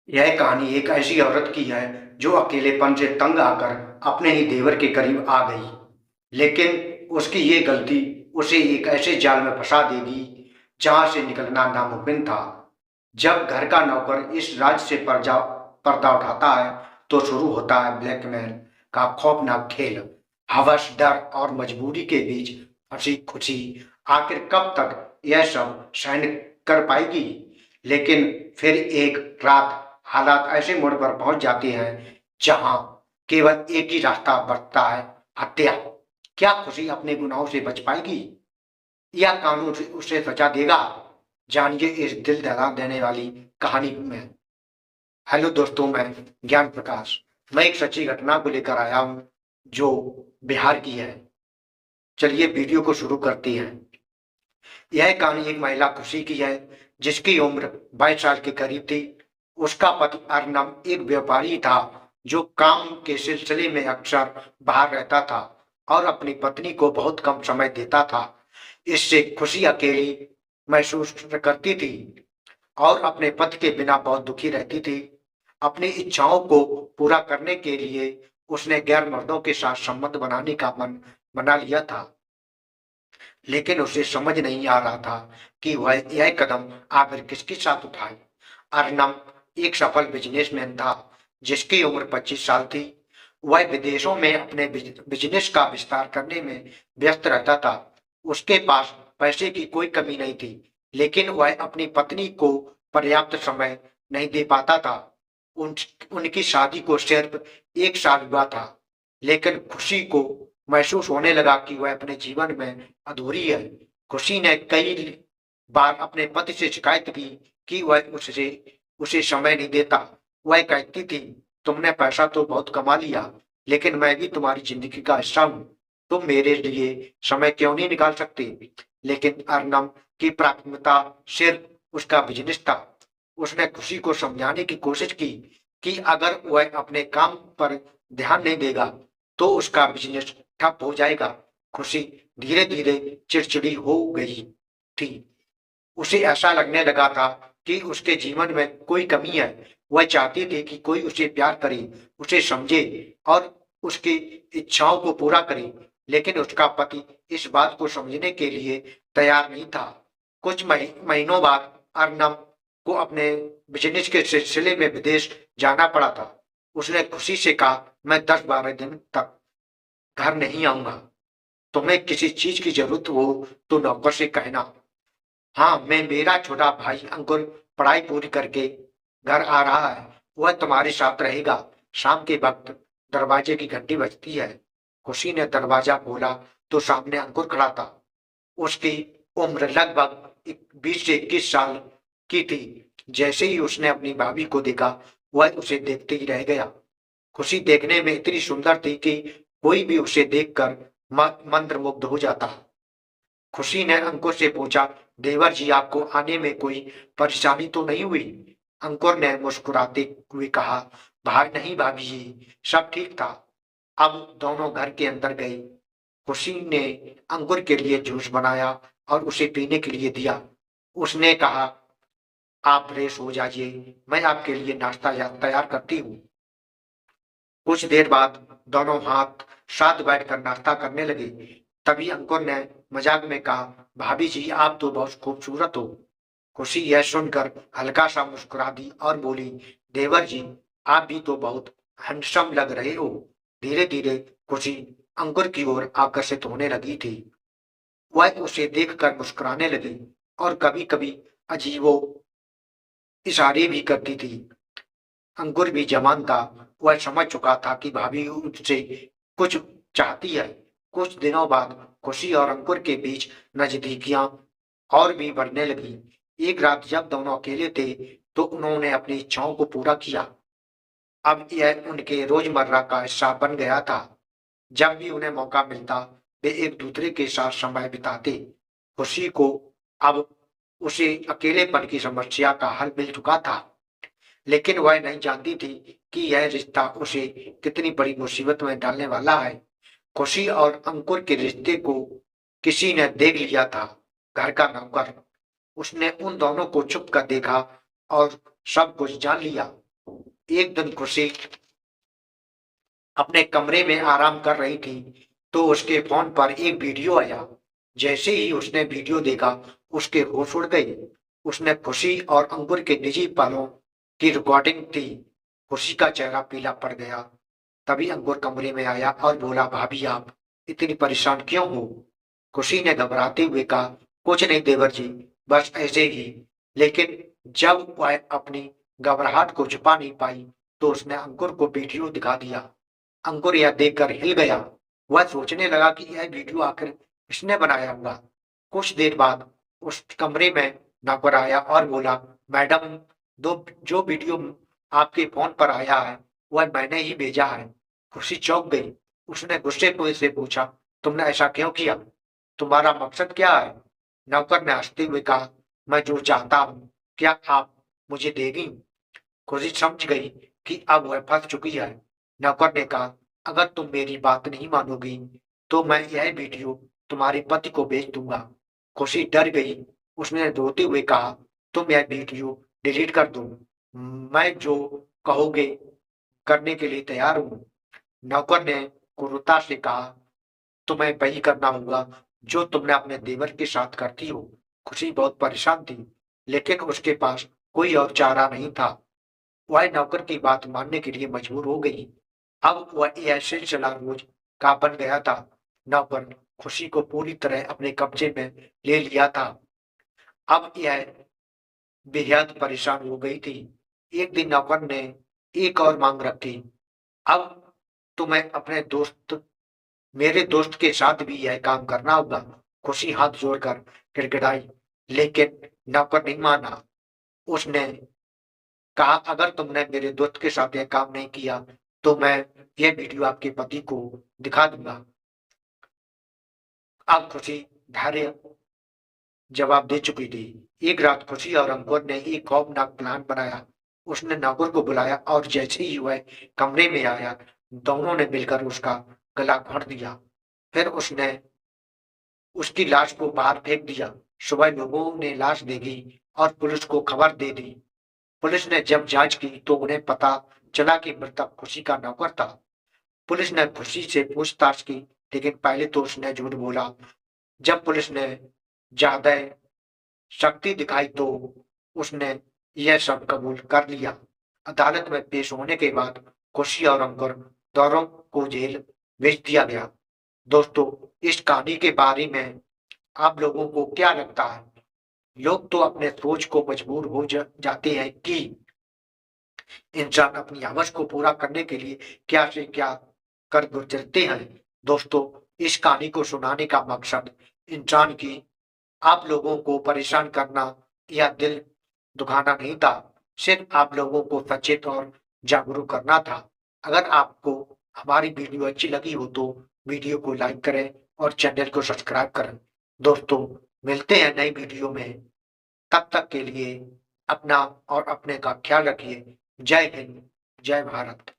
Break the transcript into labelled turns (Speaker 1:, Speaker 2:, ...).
Speaker 1: यह कहानी एक ऐसी औरत की है जो अकेलेपन से तंग आकर अपने ही देवर के करीब आ गई। लेकिन उसकी ये गलती उसे एक ऐसे जाल में फंसा देगी जहां से निकलना नामुमकिन था। जब घर का नौकर इस राज से पर्दा उठाता है तो शुरू होता है ब्लैकमेल का खौफनाक खेल। हवस, डर और मजबूरी के बीच हंसी खुशी आखिर कब तक यह सब सहन कर पाएगी। लेकिन फिर एक रात हालात ऐसे मोड़ पर पहुंच जाते हैं जहां केवल एक ही रास्ता बचता है, हत्या। क्या खुशी अपने गुनाहों से बच पाएगी या कानून उसे सजा देगा? जानिए इस दिल दहला देने वाली कहानी में। हेलो दोस्तों, मैं ज्ञान प्रकाश। मैं एक सच्ची घटना को लेकर आया हूं जो बिहार की है। चलिए वीडियो को शुरू करते हैं। यह कहानी एक महिला खुशी की है जिसकी उम्र 22 साल के करीब थी। उसका पति अर्नब एक व्यापारी था जो काम के सिलसिले में अक्सर बाहर रहता था और अपनी पत्नी को बहुत कम समय देता था। इससे खुशी अकेली महसूस करती थी और अपने पति के बिना बहुत दुखी रहती थी। अपनी इच्छाओं को पूरा करने के लिए उसने गैर मर्दों के साथ संबंध बनाने का मन बना लिया था। लेकिन उसे समझ नहीं आ रहा था कि वह यह कदम आखिर किसके साथ उठाए। अर्नब एक सफल बिजनेसमैन था जिसकी उम्र 25 साल थी। वह विदेशों में अपने बिजनेस का विस्तार करने में व्यस्त रहता था। उसके पास पैसे की कोई कमी नहीं थी, लेकिन वह अपनी पत्नी को पर्याप्त समय नहीं दे पाता था। उन उनकी शादी को सिर्फ एक साल हुआ था, लेकिन खुशी को महसूस होने लगा कि वह अपने जीवन में अधूरी है। खुशी ने कई बार अपने पति से शिकायत की कि वह उसे समय नहीं देता। वह कहती थी, तुमने पैसा तो बहुत कमा लिया, लेकिन मैं भी तुम्हारी जिंदगी का हिस्सा हूँ। तुम मेरे लिए समय क्यों नहीं निकाल सकते? लेकिन अर्नब की प्राथमिकता सिर्फ उसका बिजनेस था। उसने खुशी को समझाने की कोशिश की कि अगर वह अपने काम पर ध्यान नहीं देगा तो उसका बिजनेस ठप हो जाएगा। खुशी धीरे धीरे चिड़चिड़ी हो गई थी। उसे ऐसा लगने लगा था कि उसके जीवन में कोई कमी है। वह चाहती थी कि कोई उसे प्यार करे, उसे समझे और उसकी इच्छाओं को पूरा करे। लेकिन उसका पति इस बात को समझने के लिए तैयार नहीं था। कुछ महीनों बाद अर्नब को अपने बिजनेस के सिलसिले में विदेश जाना पड़ा था। उसने खुशी से कहा, मैं 10-12 दिन तक घर नहीं आऊंगा। तुम्हें किसी चीज की जरूरत हो तो नौकर से कहना। हाँ, मैं मेरा छोटा भाई अंकुर पढ़ाई पूरी करके घर आ रहा है। वह तुम्हारे साथ रहेगा। शाम के वक्त दरवाजे की घंटी बजती है। खुशी ने दरवाजा खोला तो सामने अंकुर खड़ा था। उसकी उम्र लगभग 20 से 21 साल की थी। जैसे ही उसने अपनी भाभी को देखा, वह उसे देखते ही रह गया। खुशी देखने में इतनी सुंदर थी कि कोई भी उसे देखकर मंत्रमुग्ध हो जाता। खुशी ने अंकुर से पूछा, देवर जी, आपको आने में कोई परेशानी तो नहीं हुई? अंकुर ने मुस्कुराते हुए कहा, भाई नहीं भाभी जी, सब ठीक था। अब दोनों घर के अंदर गए। खुशी ने अंकुर के लिए जूस बनाया और उसे पीने के लिए दिया। उसने कहा, आप फ्रेश हो जाइए, मैं आपके लिए नाश्ता तैयार करती हूँ। कुछ देर बाद दोनों हाथ साथ बैठकर नाश्ता करने लगे। तभी अंकुर ने मजाक में कहा, भाभी जी, आप तो बहुत खूबसूरत हो। खुशी यह सुनकर हल्का सा मुस्कुरा दी और बोली, देवर जी, आप भी तो बहुत हैंडसम लग रहे हो। धीरे धीरे खुशी अंकुर की ओर आकर्षित होने लगी थी। वह उसे देखकर मुस्कुराने लगी और कभी कभी अजीबो इशारे भी करती थी। अंकुर भी जवान था। वह समझ चुका था कि भाभी उससे कुछ चाहती है। कुछ दिनों बाद खुशी और अंकुर के बीच नजदीकियां और भी बढ़ने लगी। एक रात जब दोनों अकेले थे तो उन्होंने अपनी इच्छाओं को पूरा किया। अब यह उनके रोजमर्रा का हिस्सा बन गया था। जब भी उन्हें मौका मिलता, वे एक दूसरे के साथ समय बिताते। खुशी को अब उसे अकेलेपन की समस्या का हल मिल चुका था, लेकिन वह नहीं जानती थी कि यह रिश्ता उसे कितनी बड़ी मुसीबत में डालने वाला है। खुशी और अंकुर के रिश्ते को किसी ने देख लिया था, घर का नौकर। उसने उन दोनों को छुप कर देखा और सब कुछ जान लिया। एक दिन खुशी अपने कमरे में आराम कर रही थी तो उसके फोन पर एक वीडियो आया। जैसे ही उसने वीडियो देखा उसके होश उड़ गई। उसने खुशी और अंकुर के निजी पलों की रिकॉर्डिंग थी। खुशी का चेहरा पीला पड़ गया। तभी अंकुर कमरे में आया और बोला, भाभी आप इतनी परेशान क्यों हो? खुशी ने घबराते हुए कहा, कुछ नहीं देवर जी, बस ऐसे ही। लेकिन जब वह अपनी घबराहट को छुपा नहीं पाई तो उसने अंकुर को वीडियो दिखा दिया। अंकुर यह देखकर हिल गया। वह सोचने लगा कि यह वीडियो आखिर किसने बनाया होगा। कुछ देर बाद उस कमरे में नौकर आया और बोला, मैडम, दो जो वीडियो आपके फोन पर आया है वह मैंने ही भेजा है। खुशी चौंक गई। उसने गुस्से से पूछा, तुमने ऐसा क्यों किया? तुम्हारा मकसद क्या है? नौकर ने हंसते हुए कहा, मैं जो चाहता हूँ क्या आप मुझे देगी? खुशी समझ गई कि अब वह फंस चुकी है। नौकर ने कहा, अगर तुम मेरी बात नहीं मानोगी तो मैं यह वीडियो तुम्हारे पति को भेज दूंगा। खुशी डर गई। उसने रोते हुए कहा, तुम यह वीडियो डिलीट कर दो। मैं जो कहोगे करने के लिए तैयार हूँ। नौकर ने क्रूरता से कहा, तुम्हें वही करना होगा जो तुमने अपने देवर के साथ करती हो। खुशी बहुत परेशान थी लेकिन उसके पास कोई और चारा नहीं था। वह नौकर की बात मानने के लिए मजबूर हो गई। अब वह यह सिलसिला रोज का बन गया था। नौकर खुशी को पूरी तरह अपने कब्जे में ले लिया था। अब यह बेहद परेशान हो गई थी। एक दिन नौकर ने एक और मांग रखी, अब तुम्हें अपने दोस्त मेरे दोस्त के साथ भी यह काम करना होगा। खुशी हाथ जोड़कर गिड़गिड़ाई लेकिन नौकर नहीं माना। उसने कहा, अगर तुमने मेरे दोस्त के साथ यह काम नहीं किया तो मैं यह वीडियो आपके पति को दिखा दूंगा। अब खुशी धैर्य जवाब दे चुकी थी। एक रात खुशी और अंकुर ने एक खौफनाक प्लान बनाया। उसने नागुर को बुलाया और जैसे ही वह कमरे में आया दोनों ने मिलकर उसका गला घोंट दिया। फिर उसने उसकी लाश को बाहर फेंक दिया। सुबह लोगों ने लाश देखी और पुलिस को खबर दे दी। पुलिस ने जब जांच की तो उन्हें पता चला कि मृतक खुशी का नौकर था। पुलिस ने खुशी से पूछताछ की लेकिन पहले तो उसने झूठ बोला। जब पुलिस ने ज्यादा शक्ति दिखाई तो उसने यह सब कबूल कर लिया। अदालत में पेश होने के बाद खुशी और अंकुर दोनों को जेल भेज दिया गया। दोस्तों, इस कहानी के बारे में आप लोगों को क्या लगता है? लोग तो अपने सोच को मजबूर हो जाते हैं कि इंसान अपनी आवाज को पूरा करने के लिए क्या से क्या कर गुजरते हैं। दोस्तों, इस कहानी को सुनाने का मकसद इंसान की आप लोगों को परेशान करना या दिल दुखाना नहीं था। सिर्फ आप लोगों को सचेत और जागरूक करना था। अगर आपको हमारी वीडियो अच्छी लगी हो तो वीडियो को लाइक करें और चैनल को सब्सक्राइब करें। दोस्तों, मिलते हैं नई वीडियो में। तब तक के लिए अपना और अपने का ख्याल रखिए। जय हिंद, जय भारत।